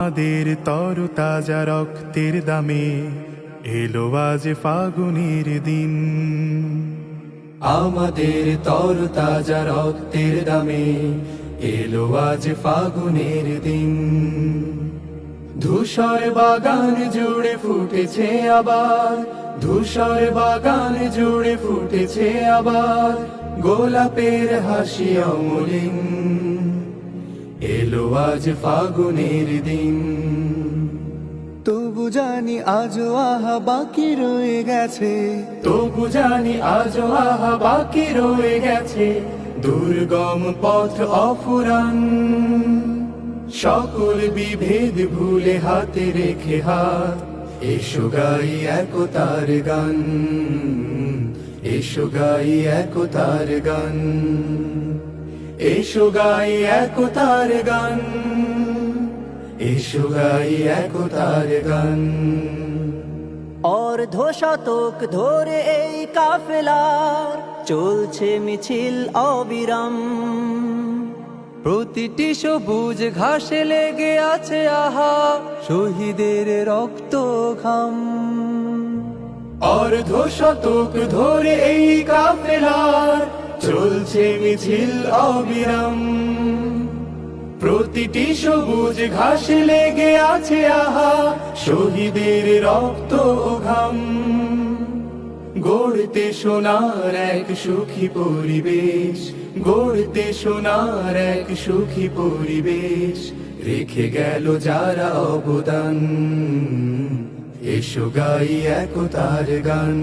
আমাদের তরতাজা রক্তের দামে এলো আজ ফাগুনের দিন। আমাদের তরতাজা রক্তের দামে এলো আজ ফাগুনের দিন। ধূসর বাগান জুড়ে ফুটেছে আবার, ধূসর বাগান জুড়ে ফুটেছে আবার গোলাপের হাসি অমলিন। এলো আজ ফাগুনের দিন। তবু জানি আজও আহা বাকি রয়ে গেছে, তবু জানি আজও আহা বাকি রয়ে গেছে দুর্গম পথ অফুরান। সকল বিভেদ ভুলে হাতে রেখে হাত, এসো গাই একতার গান, এসো গাই একতার গান, এসো গাই একতার গান, এসো গাই একতার গান। অর্ধ শতক ধরে এই কাফেলার চলছে মিছিল অবিরাম। প্রতিটি সবুজ ঘাসে লেগে আছে আহা শহীদের রক্ত ঘাম। অর্ধ শতক ধরে এই কাফেলার চলছে মিছিল অবিরাম। প্রতিটি সবুজ ঘাসে লেগে আছে আহা শহীদের রক্ত ও ঘাম। গড়তে সোনার এক সুখী পরিবেশ, গড়তে সোনার এক সুখী পরিবেশ রেখে গেল যারা অবদান। এসো গাই একতার গান,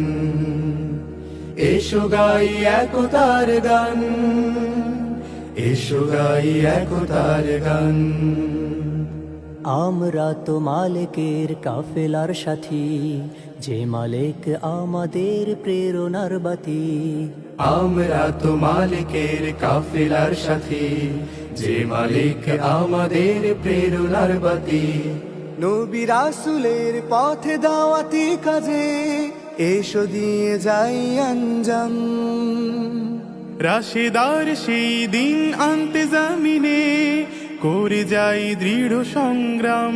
এসো গাই একতার গান, এসো গাই একতার গান। আমরা তো মালিকের কাফেলার সাথী, যে মালিক আমাদের প্রেরণার বাতি। আমরা তো মালিকের কাফেলার সাথে, যে মালিক আমাদের প্রেরণার বাতি। নবী রাসূলের পথে দাওয়াতি কাজে এসো দিয়ে যাই আঞ্জাম। রাশেদার সেই দিন আনতে জামিনে করে যাই দৃঢ় সংগ্রাম।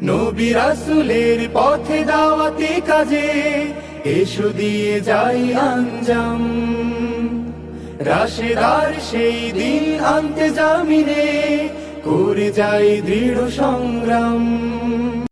নবী রাসূলের পথে দাওয়াতি কাজে এসো দিয়ে যাই আঞ্জাম। রাশেদার সেই দিন আনতে জামিনে করে যাই দৃঢ় সংগ্রাম।